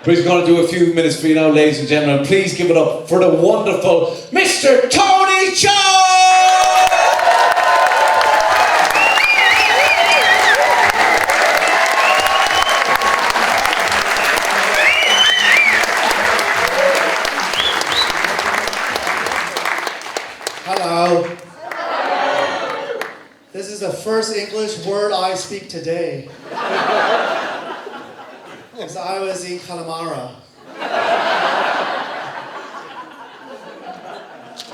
We're going to do a few minutes for you now, ladies and gentlemen. Please give it up for the wonderful Mr. Tony Chou! Hello. This is the first English word I speak today. Because I was in Calamara.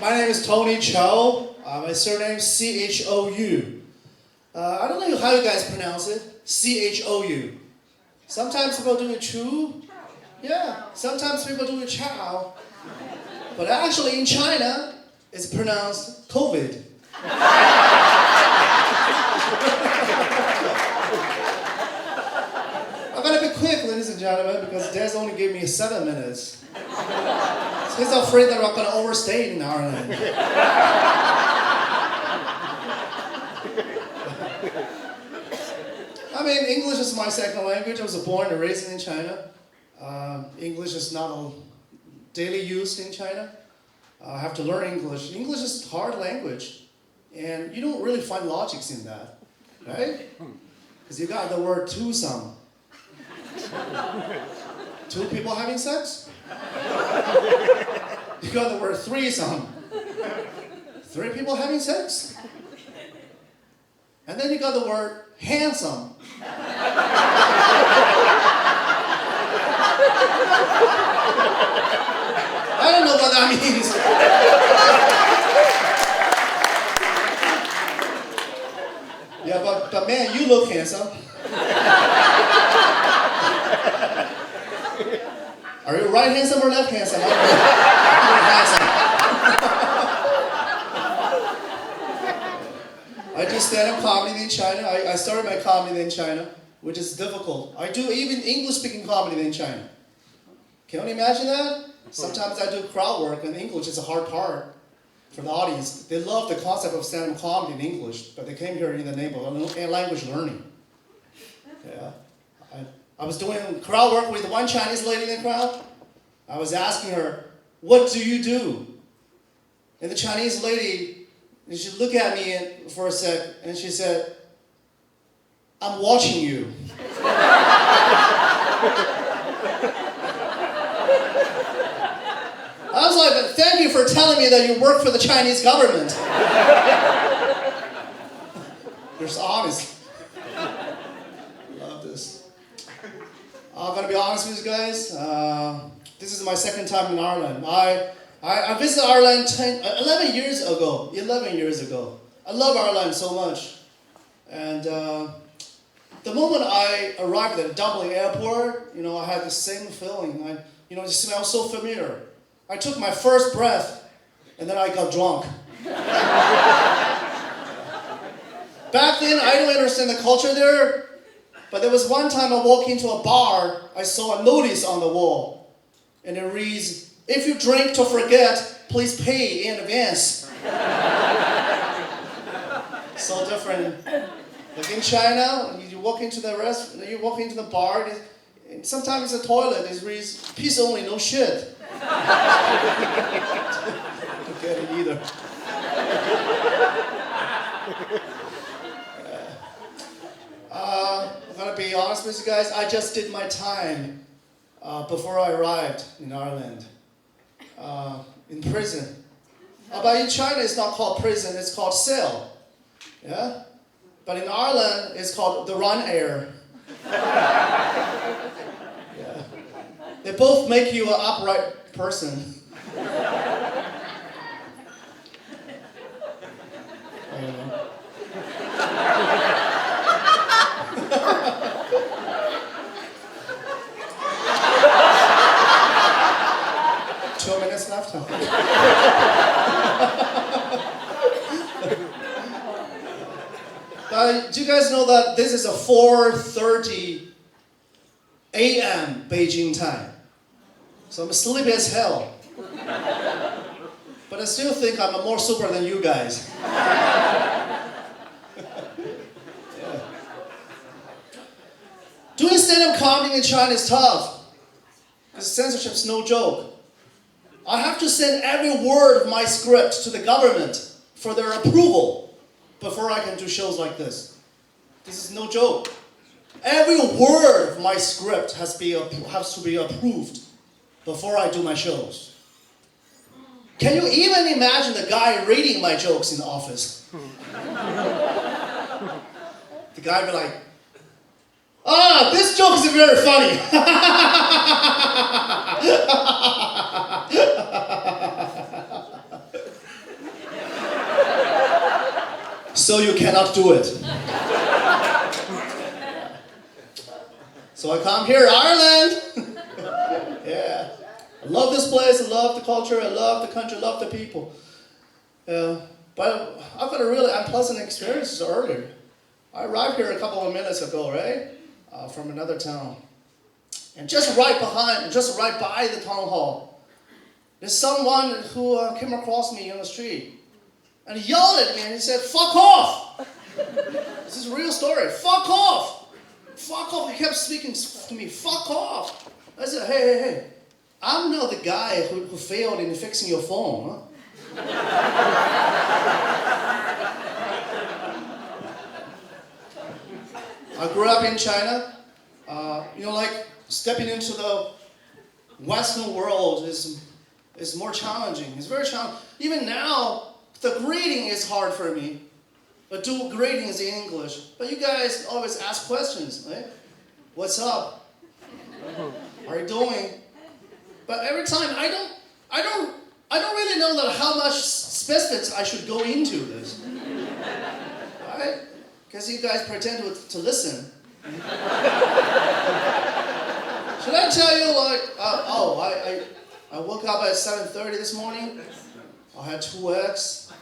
My name is Tony Chou. My surname is Chou. I don't know how you guys pronounce it. Chou. Sometimes people do it Chou. Yeah. Sometimes people do it Chow. But actually in China, it's pronounced COVID. I'm gonna be quick, ladies and gentlemen, because Des only gave me 7 minutes. He's afraid that I'm gonna overstay in Ireland. I mean, English is my second language. I was born and raised in China. English is not daily used in China. I have to learn English. English is a hard language, and you don't really find logics in that, right? Because you got the word twosome. 2 people having sex? You got the word threesome. 3 people having sex? And then you got the word handsome. I don't know what that means. Yeah, but man, you look handsome. Are you right handsome or left handsome? You're handsome. I do stand-up comedy in China. I started my comedy in China, which is difficult. I do even English-speaking comedy in China. Can you imagine that? Sometimes I do crowd work, and English is a hard part for the audience. They love the concept of stand-up comedy in English, but they came here in the name of language learning. Yeah. I was doing crowd work with one Chinese lady in the crowd. I was asking her, "What do you do?" And the Chinese lady, she looked at me for a sec, and she said, "I'm watching you." I was like, "Thank you for telling me that you work for the Chinese government." You're so honest. Love this. I'm gonna be honest with you guys. This is my second time in Ireland. I visited Ireland 11 years ago. 11 years ago. I love Ireland so much. And the moment I arrived at Dublin airport, I had the same feeling. It smells so familiar. I took my first breath, and then I got drunk. Back then, I didn't understand the culture there. But there was one time I walked into a bar, I saw a notice on the wall. And it reads, "If you drink to forget, please pay in advance." So different. Like in China, you walk into the you walk into the bar, and sometimes the toilet it reads, "Piss only, no shit." Don't get it either. I'm gonna be honest with you guys, I just did my time before I arrived in Ireland, in prison. But in China it's not called prison, it's called cell. Yeah? But in Ireland it's called the run air. Yeah. They both make you an upright person. I don't know. 2 minutes left. Do you guys know that this is a 4:30 a.m. Beijing time? So I'm sleepy as hell. But I still think I'm more super than you guys. Doing stand-up comedy in China is tough. censorship's no joke. I have to send every word of my script to the government for their approval before I can do shows like this. This is no joke. Every word of my script has to be approved before I do my shows. Can you even imagine the guy reading my jokes in the office? The guy would be like, this joke is very funny. So you cannot do it. So I come here, Ireland. Yeah. I love this place, I love the culture, I love the country, I love the people. But I've got a really unpleasant experience earlier. I arrived here a couple of minutes ago, right? From another town. And just right by the town hall, there's someone who came across me on the street. And he yelled at me and he said, "Fuck off!" This is a real story. Fuck off! Fuck off! He kept speaking to me. Fuck off! I said, hey. I'm not the guy who failed in fixing your phone, huh? I grew up in China. Like stepping into the Western world is more challenging. It's very challenging. Even now, the greeting is hard for me. But do greetings in English. But you guys always ask questions, right? What's up? How are you doing? But every time I don't really know that how much specifics I should go into this. Right? Because you guys pretend to listen. Should I tell you I woke up at 7:30 this morning. I had 2 eggs.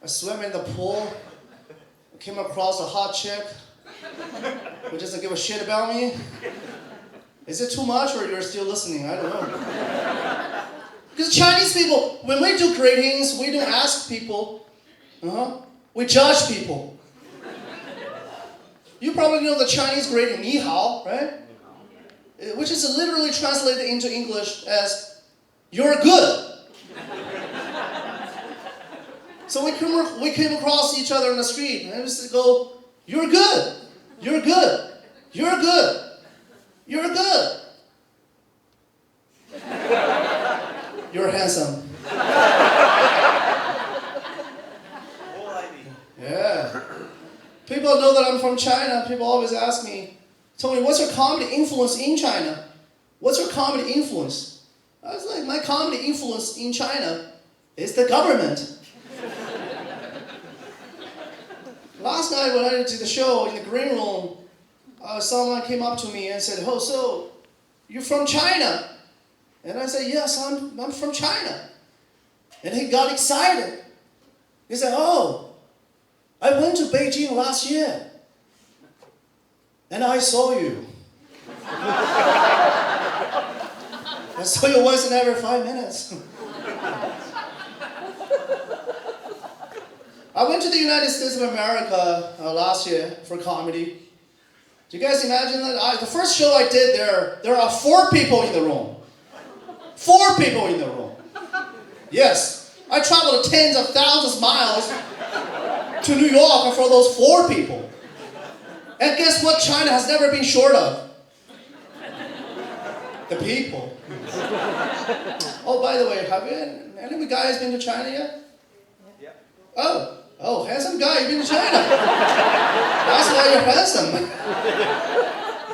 I swam in the pool. I came across a hot chick who doesn't give a shit about me. Is it too much or you're still listening? I don't know. Because Chinese people, when we do greetings, we don't ask people. We judge people. You probably know the Chinese greeting, ni hao, right? Which is literally translated into English as, "You're good." So we came across each other on the street, and I used to go, "You're good. You're good. You're good. You're good. You're handsome." Yeah. People know that I'm from China. People always ask me, "Tony, what's your comedy influence in China? What's your comedy influence?" I was like, my comedy influence in China is the government. Last night when I did the show in the green room, someone came up to me and said, "Oh, so you're from China?" And I said, "Yes, I'm from China." And he got excited. He said, "Oh, I went to Beijing last year, and I saw you. I saw you once in every 5 minutes." I went to the United States of America last year for comedy. Do you guys imagine that? The first show I did there are 4 people in the room. 4 people in the room. Yes, I traveled tens of thousands of miles to New York for those 4 people. And guess what China has never been short of? The people. Oh, by the way, have any of you guys been to China yet? Yeah. Oh, handsome guy, you've been to China. That's why you're handsome.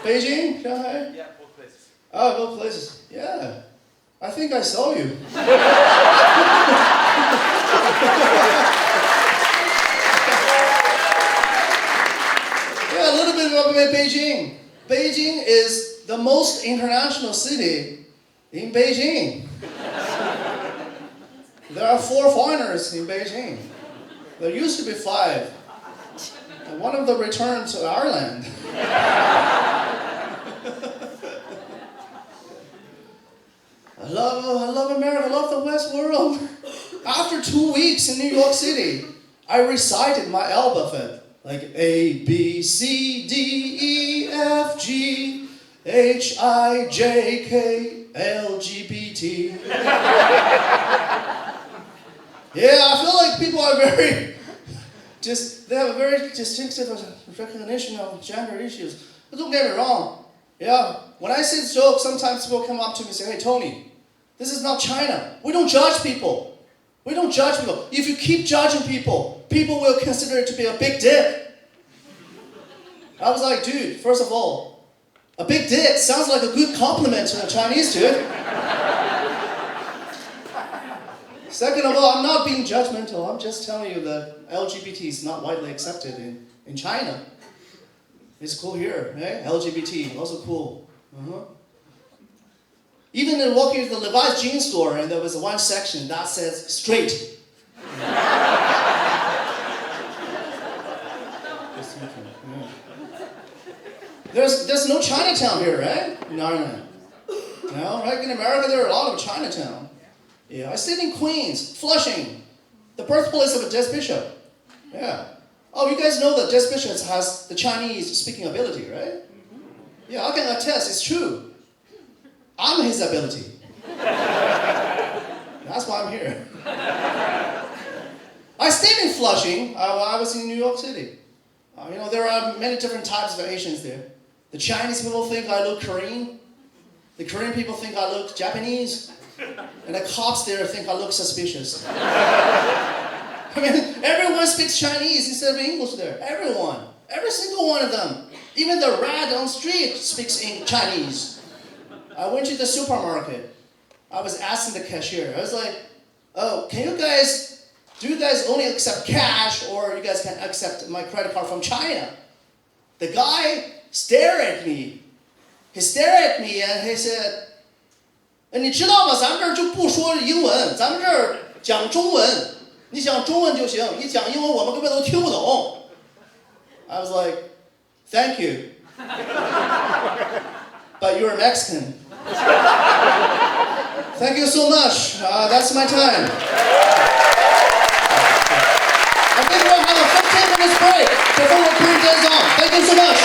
Beijing, Shanghai? Yeah, both places. Oh, both places. Yeah. I think I saw you. Yeah, a little bit about Beijing. Beijing is the most international city in Beijing. There are 4 foreigners in Beijing. There used to be 5. And one of them returned to Ireland. I love America, I love the West world. After 2 weeks in New York City, I recited my alphabet. Like A, B, C, D, E, F, G, HIJK LGBT. Yeah, I feel like people are very, they have a very distinctive recognition of gender issues. But don't get me wrong. Yeah, when I say jokes, sometimes people come up to me and say, hey, Tony, this is not China. We don't judge people. We don't judge people. If you keep judging people, people will consider it to be a big dick. I was like, dude, first of all, a big dick sounds like a good compliment to a Chinese dude. Second of all, I'm not being judgmental. I'm just telling you that LGBT is not widely accepted in China. It's cool here, right? LGBT, also cool. Even in walking to the Levi's jeans store, and there was one section that says straight. There's no Chinatown here, right? No, right? In America, there are a lot of Chinatown. Yeah, I stayed in Queens, Flushing, the birthplace of a Des Bishop. Yeah. Oh, you guys know that Des Bishop has the Chinese speaking ability, right? Yeah, I can attest, it's true. I'm his ability. That's why I'm here. I stayed in Flushing. I was in New York City. There are many different types of Asians there. The Chinese people think I look Korean. The Korean people think I look Japanese. And the cops there think I look suspicious. I mean, everyone speaks Chinese instead of English there. Everyone. Every single one of them. Even the rat on the street speaks in Chinese. I went to the supermarket. I was asking the cashier. I was like, oh, do you guys only accept cash, or you guys can accept my credit card from China? The guy stared at me. He stared at me and he said, 你知道吗？咱们这儿就不说英文，咱们这儿讲中文。你讲中文就行，你讲英文我们根本都听不懂。I was like, thank you, but you're Mexican. Thank you so much. That's my time. I think we'll have a 15 minutes break before the curtain goes on. Thank you so much.